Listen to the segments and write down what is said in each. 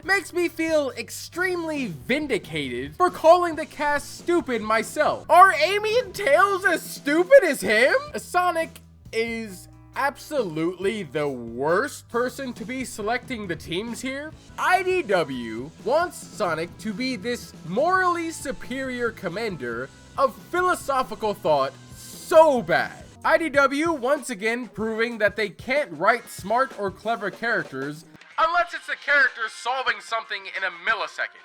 makes me extremely vindicated for calling the cast stupid myself. Are Amy and Tails as stupid as him? Sonic is absolutely the worst person to be selecting the teams here. IDW wants Sonic to be this morally superior commander of philosophical thought so bad. IDW once again proving that they can't write smart or clever characters unless it's the character solving something in a millisecond.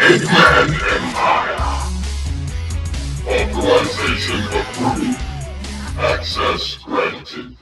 Eggman Empire. Authorization approved. Access granted.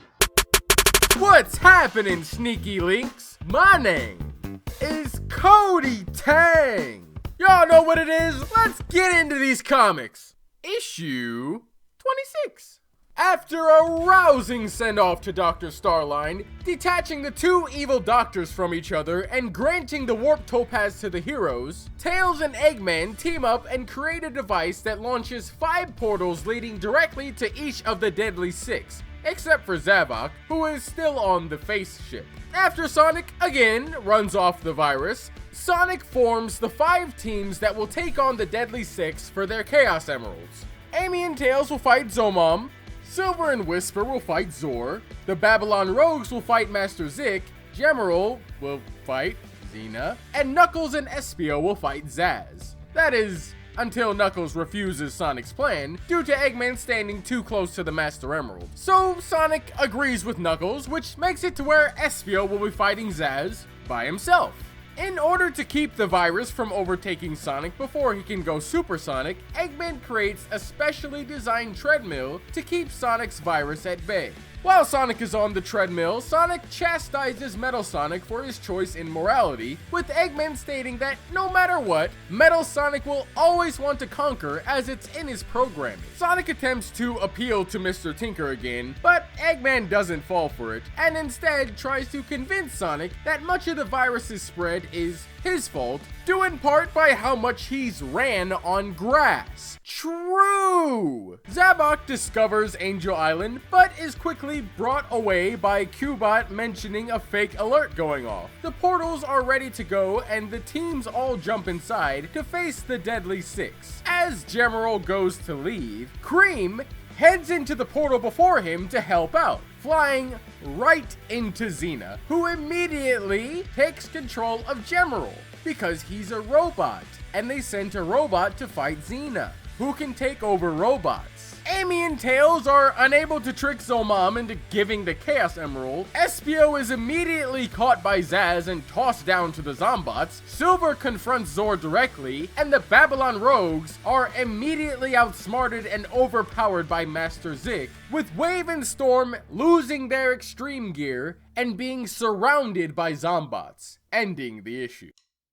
What's happening, sneaky links? My name is KotyTang. Y'all know what it is? Let's get into these comics. Issue 26. After a rousing send-off to Dr. Starline, detaching the two evil doctors from each other and granting the warp topaz to the heroes, Tails and Eggman team up and create a device that launches 5 portals leading directly to each of the Deadly Six, except for Zavok, who is still on the face ship. After Sonic, again, runs off the virus, Sonic forms the 5 teams that will take on the Deadly Six for their Chaos Emeralds. Amy and Tails will fight Zomom, Silver and Whisper will fight Zor, the Babylon Rogues will fight Master Zik, Gemerald will fight Xena, and Knuckles and Espio will fight Zaz. That is, until Knuckles refuses Sonic's plan due to Eggman standing too close to the Master Emerald. So Sonic agrees with Knuckles, which makes it to where Espio will be fighting Zaz by himself. In order to keep the virus from overtaking Sonic before he can go supersonic, Eggman creates a specially designed treadmill to keep Sonic's virus at bay. While Sonic is on the treadmill, Sonic chastises Metal Sonic for his choice in morality, with Eggman stating that no matter what, Metal Sonic will always want to conquer as it's in his programming. Sonic attempts to appeal to Mr. Tinker again, but Eggman doesn't fall for it, and instead tries to convince Sonic that much of the virus's spread is his fault, due in part by how much he's ran on grass. True! Zavok discovers Angel Island, but is quickly brought away by Cubot mentioning a fake alert going off. The portals are ready to go, and the teams all jump inside to face the Deadly Six. As Gemerald goes to leave, Cream heads into the portal before him to help out, flying right into Xena, who immediately takes control of Gemerald because he's a robot, and they sent a robot to fight Xena, who can take over robots. Amy and Tails are unable to trick Zomom into giving the Chaos Emerald. Espio is immediately caught by Zaz and tossed down to the Zombots. Silver confronts Zor directly, and the Babylon Rogues are immediately outsmarted and overpowered by Master Zik, with Wave and Storm losing their extreme gear and being surrounded by Zombots, ending the issue.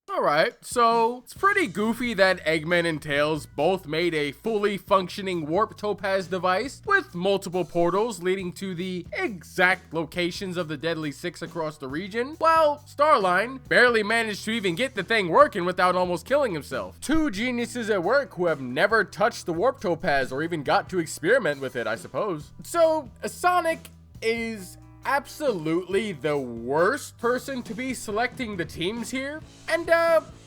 Alright, so it's pretty goofy that Eggman and Tails both made a fully functioning warp topaz device with multiple portals leading to the exact locations of the Deadly Six across the region, while Starline barely managed to even get the thing working without almost killing himself. Two geniuses at work who have never touched the warp topaz or even got to experiment with it, I suppose. So, Sonic is absolutely the worst person to be selecting the teams here, and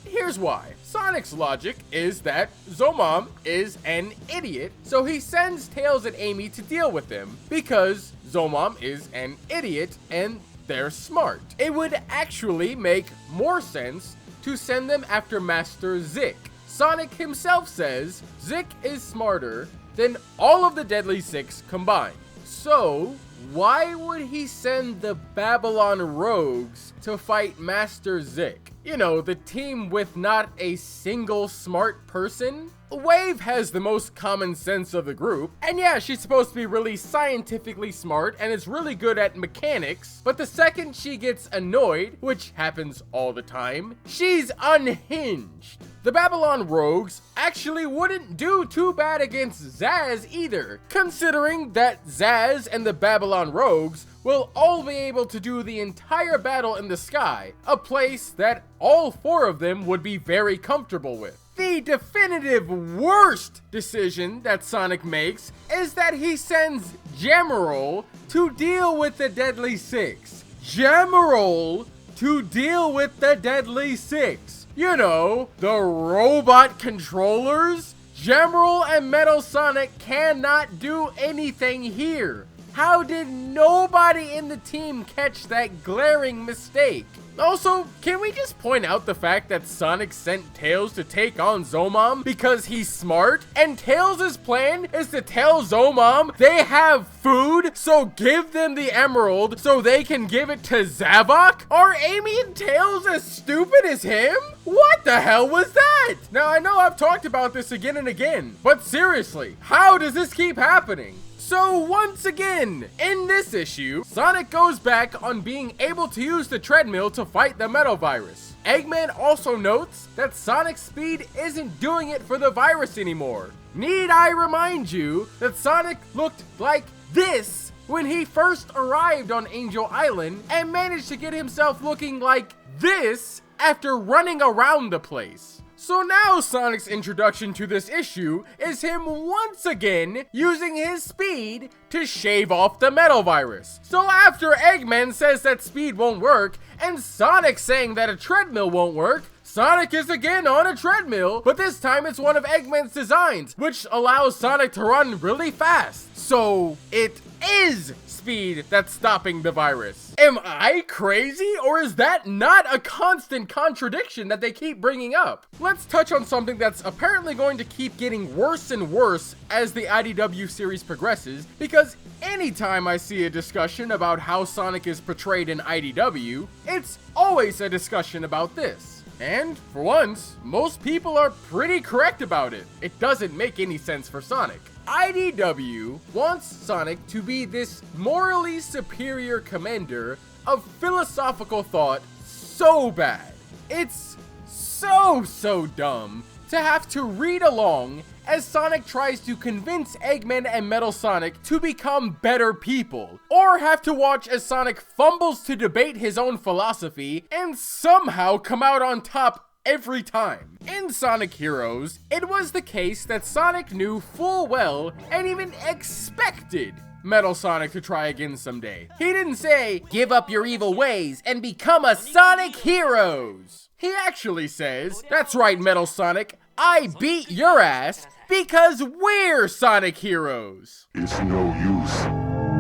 here's why. Sonic's logic is that Zomom is an idiot, so he sends Tails and Amy to deal with him because Zomom is an idiot and they're smart. It would actually make more sense to send them after Master Zik. Sonic himself says Zik is smarter than all of the Deadly Six combined. So why would he send the Babylon Rogues to fight Master Zik? You know, the team with not a single smart person? Wave has the most common sense of the group, and yeah, she's supposed to be really scientifically smart and is really good at mechanics, but the second she gets annoyed, which happens all the time, she's unhinged. The Babylon Rogues actually wouldn't do too bad against Zaz either, considering that Zaz and the Babylon Rogues will all be able to do the entire battle in the sky, a place that all 4 of them would be very comfortable with. the definitive worst decision that Sonic makes is that he sends Gemerald to deal with the Deadly Six. Gemerald to deal with the Deadly Six. You know, the robot controllers? Gemerald and Metal Sonic cannot do anything here. How did nobody in the team catch that glaring mistake? Also, can we just point out the fact that Sonic sent Tails to take on Zomom because he's smart? And Tails' plan is to tell Zomom they have food, so give them the emerald so they can give it to Zavok? Are Amy and Tails as stupid as him? What the hell was that? Now, I know I've talked about this again and again, but seriously, how does this keep happening? So once again, in this issue, Sonic goes back on being able to use the treadmill to fight the Metal Virus. Eggman also notes that Sonic's speed isn't doing it for the virus anymore. Need I remind you that Sonic looked like this when he first arrived on Angel Island and managed to get himself looking like this after running around the place. So now Sonic's introduction to this issue is him once again using his speed to shave off the Metal Virus. So after Eggman says that speed won't work, and Sonic saying that a treadmill won't work, Sonic is again on a treadmill, but this time it's one of Eggman's designs, which allows Sonic to run really fast. So it is speed that's stopping the virus. Am I crazy, or is that not a constant contradiction that they keep bringing up? Let's touch on something that's apparently going to keep getting worse and worse as the IDW series progresses, because anytime I see a discussion about how Sonic is portrayed in IDW, it's always a discussion about this. And, for once, most people are pretty correct about it. It doesn't make any sense for Sonic. IDW wants Sonic to be this morally superior commander of philosophical thought so bad. It's so dumb to have to read along as Sonic tries to convince Eggman and Metal Sonic to become better people, or have to watch as Sonic fumbles to debate his own philosophy and somehow come out on top every time. In Sonic Heroes, it was the case that Sonic knew full well and even expected Metal Sonic to try again someday. He didn't say, "Give up your evil ways and become a Sonic Heroes." He actually says, "That's right, Metal Sonic, I beat your ass because we're Sonic Heroes." It's no use.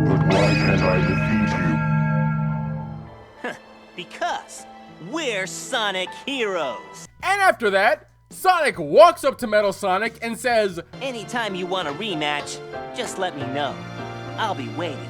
But why can't I defeat you? Because we're Sonic Heroes. And after that, Sonic walks up to Metal Sonic and says, Anytime you want a rematch, just let me know. I'll be waiting.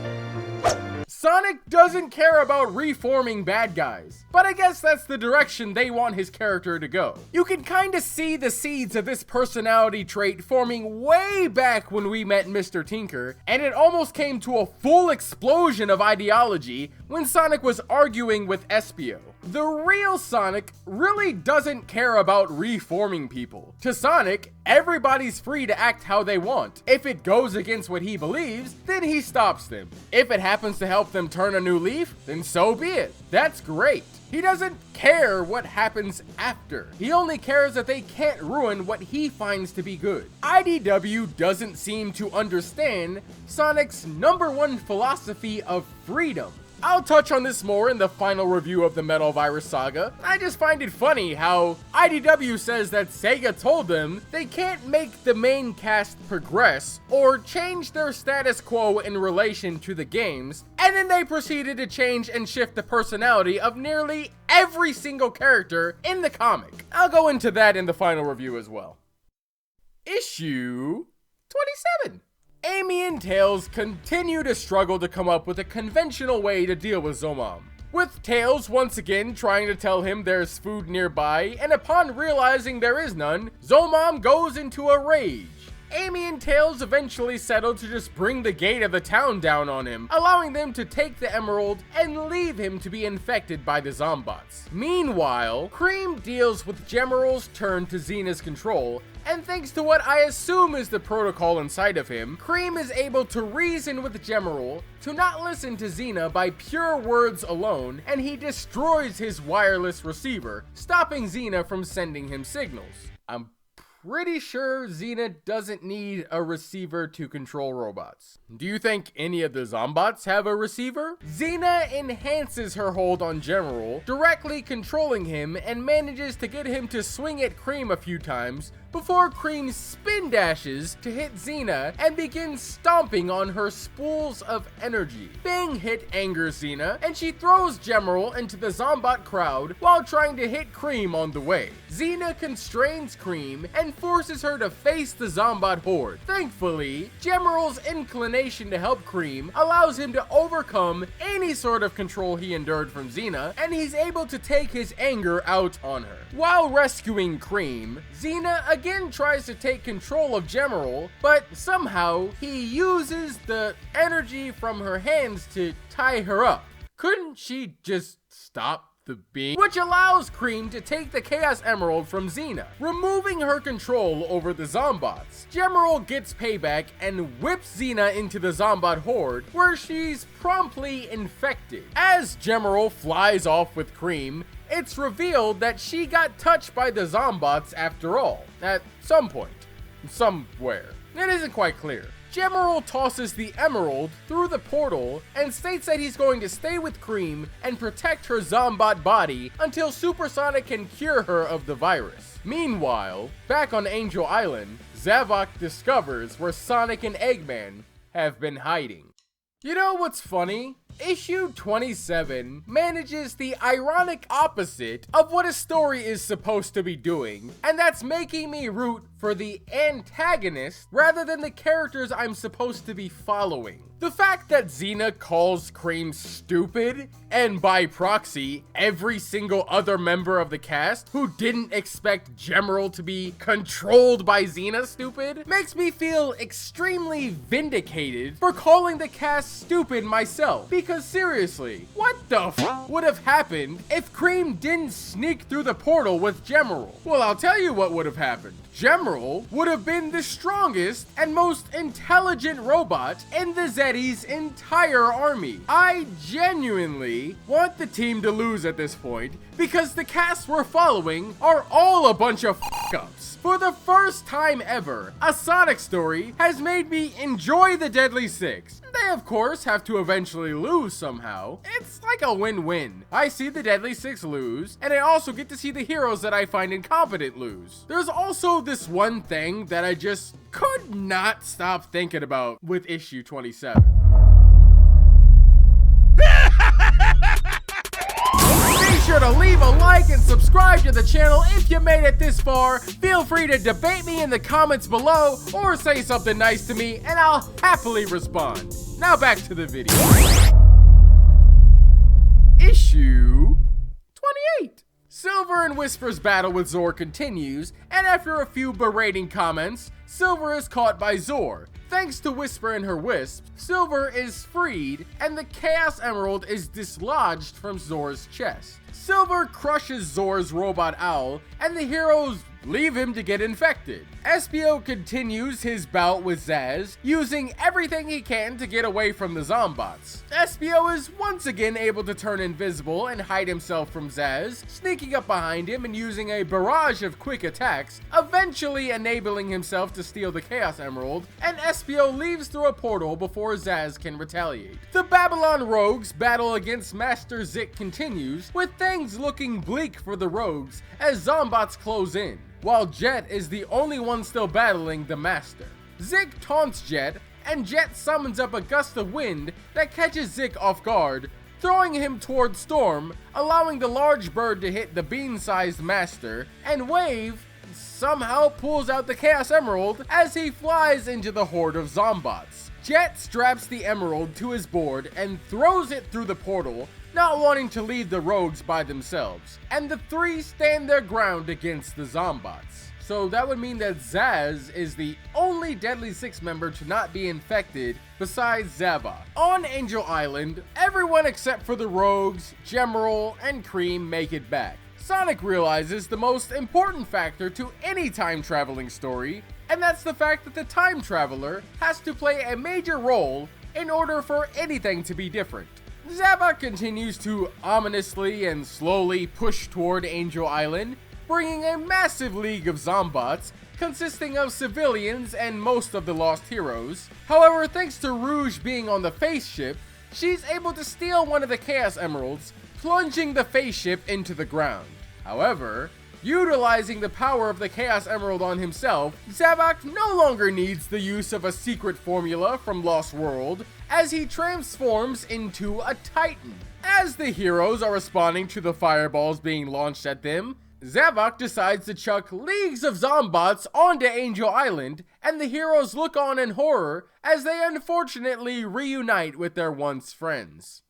Sonic doesn't care about reforming bad guys, but I guess that's the direction they want his character to go. You can kinda see the seeds of this personality trait forming way back when we met Mr. Tinker, and it almost came to a full explosion of ideology when Sonic was arguing with Espio. The real Sonic really doesn't care about reforming people. To Sonic, everybody's free to act how they want. If it goes against what he believes, then he stops them. If it happens to help them turn a new leaf, then so be it. That's great. He doesn't care what happens after. He only cares that they can't ruin what he finds to be good. IDW doesn't seem to understand Sonic's #1 philosophy of freedom. I'll touch on this more in the final review of the Metal Virus Saga. I just find it funny how IDW says that Sega told them they can't make the main cast progress or change their status quo in relation to the games, and then they proceeded to change and shift the personality of nearly every single character in the comic. I'll go into that in the final review as well. Issue 27. Amy and Tails continue to struggle to come up with a conventional way to deal with Zomom, with Tails once again trying to tell him there's food nearby, and upon realizing there is none, Zomom goes into a rage. Amy and Tails eventually settle to just bring the gate of the town down on him, allowing them to take the emerald and leave him to be infected by the Zombots. Meanwhile, Cream deals with Gemerald's turn to Xena's control, and thanks to what I assume is the protocol inside of him, Cream is able to reason with Gemerald to not listen to Xena by pure words alone, and he destroys his wireless receiver, stopping Xena from sending him signals. I'm pretty sure Xena doesn't need a receiver to control robots. Do you think any of the Zombots have a receiver? Xena enhances her hold on General, directly controlling him, and manages to get him to swing at Cream a few times before Cream spin dashes to hit Xena and begins stomping on her spools of energy. Being hit angers Xena, and she throws General into the Zombot crowd while trying to hit Cream on the way. Xena constrains Cream and forces her to face the Zombot horde. Thankfully, General's inclination to help Cream allows him to overcome any sort of control he endured from Xena, and he's able to take his anger out on her. While rescuing Cream, Xena again tries to take control of General, but somehow he uses the energy from her hands to tie her up. Couldn't she just stop the beam? Which allows Cream to take the Chaos Emerald from Xena, removing her control over the Zombots. General gets payback and whips Xena into the Zombot horde, where she's promptly infected. As General flies off with Cream, it's revealed that she got touched by the Zombots after all, at some point, somewhere. It isn't quite clear. General tosses the emerald through the portal and states that he's going to stay with Cream and protect her Zombot body until Supersonic can cure her of the virus. Meanwhile, back on Angel Island, Zavok discovers where Sonic and Eggman have been hiding. You know what's funny? Issue 27 manages the ironic opposite of what a story is supposed to be doing, and that's making me root for the antagonist rather than the characters I'm supposed to be following. The fact that Xena calls Cream stupid, and by proxy, every single other member of the cast who didn't expect General to be controlled by Xena stupid, makes me feel extremely vindicated for calling the cast stupid myself. Because seriously, what the f would have happened if Cream didn't sneak through the portal with General? Well, I'll tell you what would have happened. General would have been the strongest and most intelligent robot in the Zeddy's entire army. I genuinely want the team to lose at this point because the cast we're following are all a bunch of f**k-ups. For the first time ever, a Sonic story has made me enjoy the Deadly Six. They of course have to eventually lose somehow. It's like a win-win. I see the Deadly Six lose, and I also get to see the heroes that I find incompetent lose. There's also this one thing that I just could not stop thinking about with issue 27. Be sure to leave a like and subscribe to the channel if you made it this far. Feel free to debate me in the comments below or say something nice to me and I'll happily respond. Now back to the video. Issue 28. Silver and Whisper's battle with Zor continues, and after a few berating comments, Silver is caught by Zor. Thanks to Whisper and her wisp, Silver is freed, and the Chaos Emerald is dislodged from Zor's chest. Silver crushes Zor's robot owl, and the heroes leave him to get infected. Espio continues his bout with Zaz, using everything he can to get away from the Zombots. Espio is once again able to turn invisible and hide himself from Zaz, sneaking up behind him and using a barrage of quick attacks, eventually enabling himself to steal the Chaos Emerald, and Espio leaves through a portal before Zaz can retaliate. The Babylon Rogues' battle against Master Zik continues, with things looking bleak for the Rogues as Zombots close in, while Jet is the only one still battling the Master. Zik taunts Jet, and Jet summons up a gust of wind that catches Zik off guard, throwing him towards Storm, allowing the large bird to hit the bean-sized Master, and Wave somehow pulls out the Chaos Emerald as he flies into the horde of Zombots. Jet straps the emerald to his board and throws it through the portal, not wanting to leave the Rogues by themselves, and the three stand their ground against the Zombots. So that would mean that Zaz is the only Deadly Six member to not be infected besides Zavok. On Angel Island, everyone except for the Rogues, General, and Cream make it back. Sonic realizes the most important factor to any time-traveling story, and that's the fact that the time traveler has to play a major role in order for anything to be different. Zavok continues to ominously and slowly push toward Angel Island, bringing a massive league of Zombots consisting of civilians and most of the lost heroes. However, thanks to Rouge being on the face ship, she's able to steal one of the Chaos Emeralds, plunging the face ship into the ground. However, utilizing the power of the Chaos Emerald on himself, Zavok no longer needs the use of a secret formula from Lost World, as he transforms into a Titan. As the heroes are responding to the fireballs being launched at them, Zavok decides to chuck leagues of Zombots onto Angel Island, and the heroes look on in horror as they unfortunately reunite with their once friends.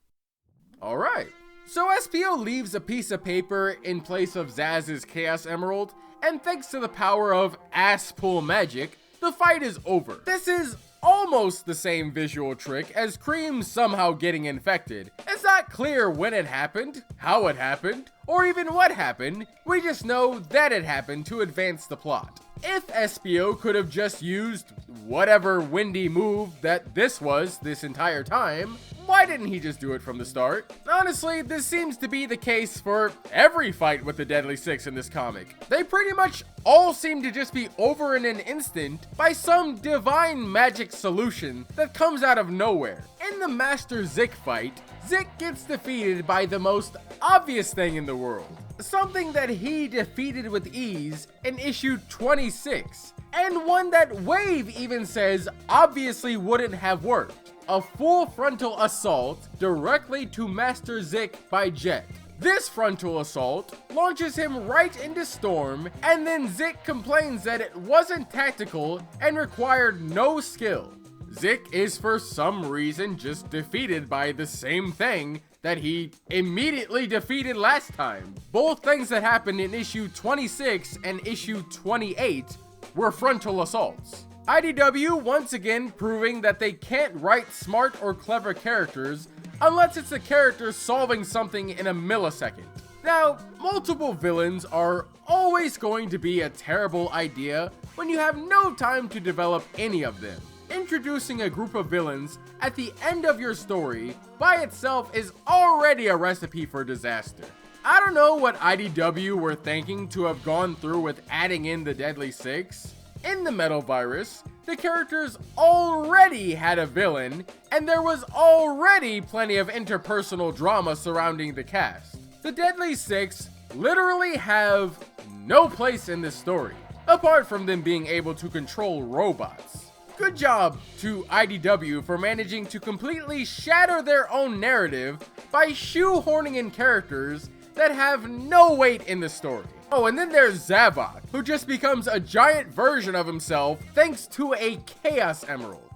Alright, so Espio leaves a piece of paper in place of Zaz's Chaos Emerald, and thanks to the power of ass pull magic, the fight is over. This is almost the same visual trick as Cream somehow getting infected. It's not clear when it happened, how it happened, or even what happened. We just know that it happened to advance the plot. If Espio could have just used whatever windy move that this was this entire time, why didn't he just do it from the start? Honestly, this seems to be the case for every fight with the Deadly Six in this comic. They pretty much all seem to just be over in an instant by some divine magic solution that comes out of nowhere. In the Master Zik fight, Zik gets defeated by the most obvious thing in the world. Something that he defeated with ease in issue 26, and one that Wave even says obviously wouldn't have worked. A full frontal assault directly to Master Zik by Jet. This frontal assault launches him right into Storm, and then Zik complains that it wasn't tactical and required no skill. Zik is for some reason just defeated by the same thing that he immediately defeated last time. Both things that happened in issue 26 and issue 28 were frontal assaults. IDW once again proving that they can't write smart or clever characters unless it's a character solving something in a millisecond. Now, multiple villains are always going to be a terrible idea when you have no time to develop any of them. Introducing a group of villains at the end of your story by itself is already a recipe for disaster. I don't know what IDW were thinking to have gone through with adding in the Deadly Six. In the Metal Virus, the characters already had a villain, and there was already plenty of interpersonal drama surrounding the cast. The Deadly Six literally have no place in this story, apart from them being able to control robots. Good job to IDW for managing to completely shatter their own narrative by shoehorning in characters that have no weight in the story. Oh, and then there's Zavok, who just becomes a giant version of himself thanks to a Chaos Emerald.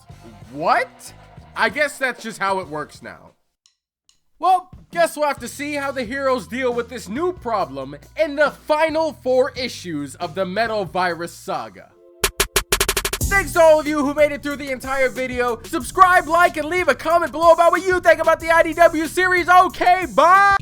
What? I guess that's just how it works now. Well, guess we'll have to see how the heroes deal with this new problem in the final 4 issues of the Metal Virus Saga. Thanks to all of you who made it through the entire video. Subscribe, like, and leave a comment below about what you think about the IDW series. Okay, bye!